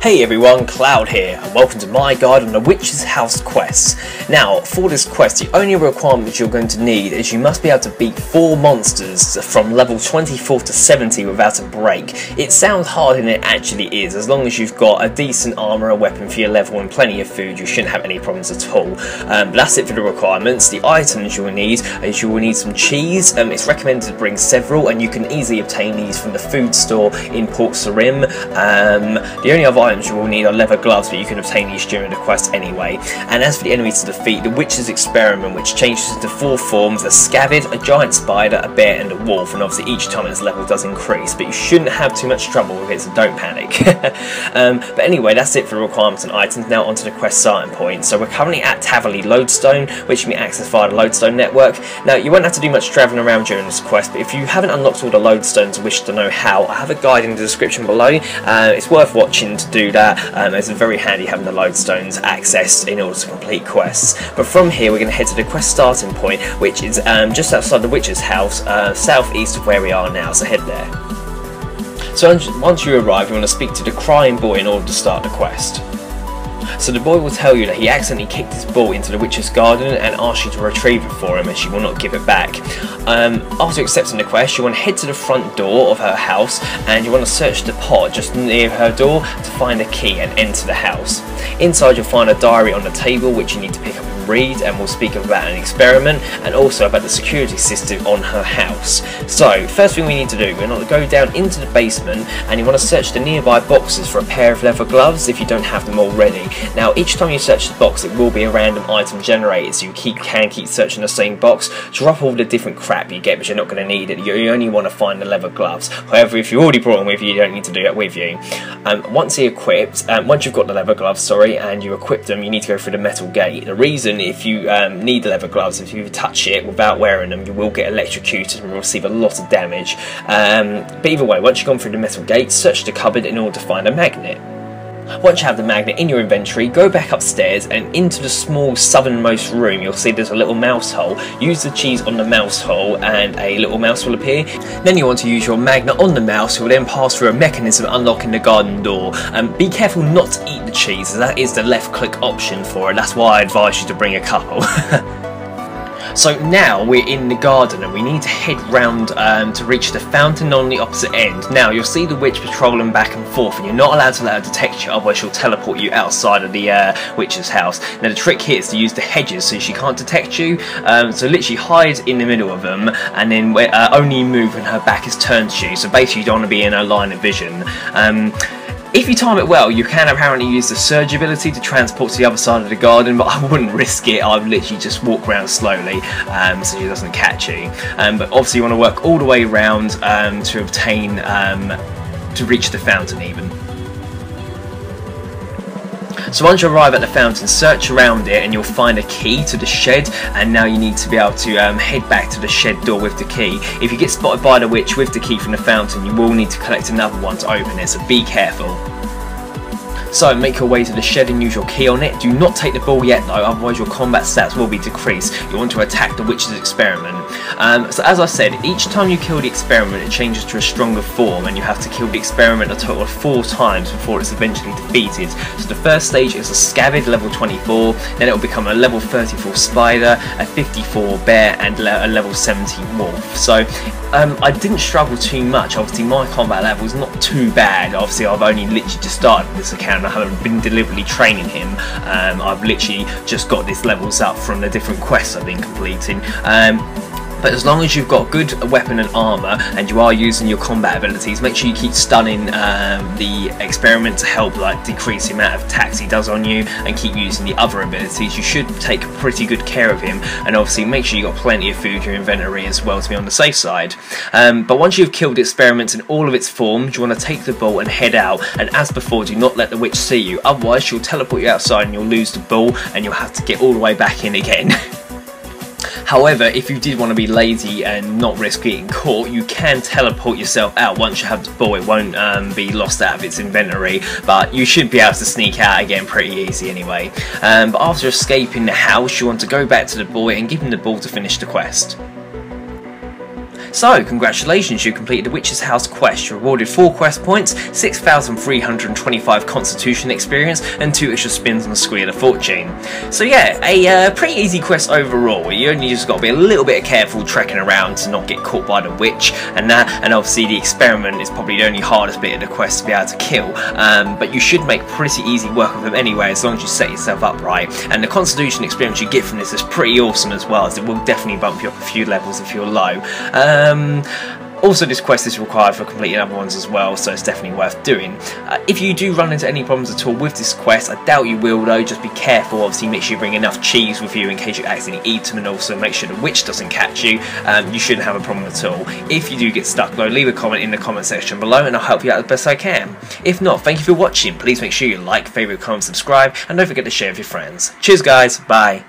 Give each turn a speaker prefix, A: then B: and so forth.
A: Hey everyone, Cloud here, and welcome to my guide on the Witch's House quest. Now, for this quest, the only requirement you're going to need is you must be able to beat 4 monsters from level 24 to 70 without a break. It sounds harder than it actually is. As long as you've got a decent armor, a weapon for your level, and plenty of food, you shouldn't have any problems at all. But that's it for the requirements. The items you'll need is you will need some cheese. It's recommended to bring several, and you can easily obtain these from the food store in Port Sarim. The only other items you will need are leather gloves, but you can obtain these during the quest anyway. And as for the enemies to defeat, the Witch's Experiment, which changes into 4 forms: a scabbard, a giant spider, a bear, and a wolf. And obviously each time its level does increase, but you shouldn't have too much trouble with it, so don't panic. But anyway, that's it for the requirements and items. Now onto the quest starting point. So we're currently at Taverley Lodestone, which can be accessed via the Lodestone network. Now you won't have to do much travelling around during this quest, but if you haven't unlocked all the Lodestones and wish to know how, I have a guide in the description below. It's worth watching to do that. It's very handy having the Lodestones accessed in order to complete quests. But from here we're going to head to the quest starting point, which is just outside the Witch's House, southeast of where we are now, so head there. So once you arrive, you want to speak to the crying boy in order to start the quest. So the boy will tell you that he accidentally kicked his ball into the witch's garden and asked you to retrieve it for him, and she will not give it back. After accepting the quest, you want to head to the front door of her house, and you want to search the pot just near her door to find a key and enter the house. Inside you'll find a diary on the table which you need to pick up and read, and we'll speak about an experiment and also about the security system on her house. So first thing we need to do, we're going to go down into the basement, and you want to search the nearby boxes for a pair of leather gloves if you don't have them already. Now each time you search the box, it will be a random item generated, so you can keep searching the same box. Drop all the different crap you get, but you're not going to need it. You only want to find the leather gloves. However, if you already brought them with you, you don't need to do that with you. Once you've got the leather gloves, and you equip them, you need to go through the metal gate. The reason, if you need the leather gloves, if you touch it without wearing them, you will get electrocuted and receive a lot of damage. But either way, once you've gone through the metal gate, search the cupboard in order to find a magnet. Once you have the magnet in your inventory, go back upstairs and into the small southernmost room. You'll see there's a little mouse hole. Use the cheese on the mouse hole and a little mouse will appear. Then you want to use your magnet on the mouse, who will then pass through a mechanism unlocking the garden door. Be careful not to eat the cheese, as that is the left click option for it. That's why I advise you to bring a couple. So now we're in the garden and we need to head round to reach the fountain on the opposite end. Now you'll see the witch patrolling back and forth, and you're not allowed to let her detect you, otherwise she'll teleport you outside of the witch's house. Now the trick here is to use the hedges so she can't detect you, so literally hide in the middle of them, and then only move when her back is turned to you, so basically you don't want to be in her line of vision. If you time it well, you can apparently use the surge ability to transport to the other side of the garden, but I wouldn't risk it. I would literally just walk around slowly so she doesn't catch you. But obviously you want to work all the way around to obtain, to reach the fountain even. So once you arrive at the fountain, search around it and you'll find a key to the shed, and now you need to be able to head back to the shed door with the key. If you get spotted by the witch with the key from the fountain, you will need to collect another one to open it, so be careful. So make your way to the shed and use your key on it. Do not take the ball yet though, otherwise your combat stats will be decreased. You want to attack the witch's experiment. So as I said, each time you kill the experiment, it changes to a stronger form, and you have to kill the experiment a total of 4 times before it's eventually defeated. So the first stage is a scabbard, level 24, then it will become a level 34 spider, a 54 bear, and a level 70 wolf. So I didn't struggle too much. Obviously my combat level is not too bad. Obviously I've only literally just started this account. I haven't been deliberately training him. I've literally just got these levels up from the different quests I've been completing. But as long as you've got good weapon and armour and you are using your combat abilities, make sure you keep stunning the experiment to help decrease the amount of attacks he does on you, and keep using the other abilities. You should take pretty good care of him, and obviously make sure you've got plenty of food in your inventory as well to be on the safe side. But once you've killed the experiment in all of its forms, you want to take the ball and head out, and as before, do not let the witch see you, otherwise she'll teleport you outside and you'll lose the ball and you'll have to get all the way back in again. However, if you did want to be lazy and not risk getting caught, you can teleport yourself out once you have the ball. It won't be lost out of its inventory, but you should be able to sneak out again pretty easy anyway. But after escaping the house, you want to go back to the boy and give him the ball to finish the quest. So, congratulations, you completed the Witch's House quest. You're rewarded 4 quest points, 6,325 Constitution experience, and 2 extra spins on the Squeal of Fortune. So yeah, a pretty easy quest overall. You only just got to be a little bit careful trekking around to not get caught by the witch, and obviously the experiment is probably the only hardest bit of the quest to be able to kill. But you should make pretty easy work of them anyway, as long as you set yourself up right. And the Constitution experience you get from this is pretty awesome as well, as it will definitely bump you up a few levels if you're low. Also, this quest is required for completing other ones as well, so it's definitely worth doing. If you do run into any problems at all with this quest, I doubt you will though, just be careful. Obviously make sure you bring enough cheese with you in case you accidentally eat them, and also make sure the witch doesn't catch you. You shouldn't have a problem at all. If you do get stuck though, leave a comment in the comment section below and I'll help you out the best I can. If not, thank you for watching. Please make sure you like, favourite, comment, subscribe, and don't forget to share with your friends. Cheers guys, bye.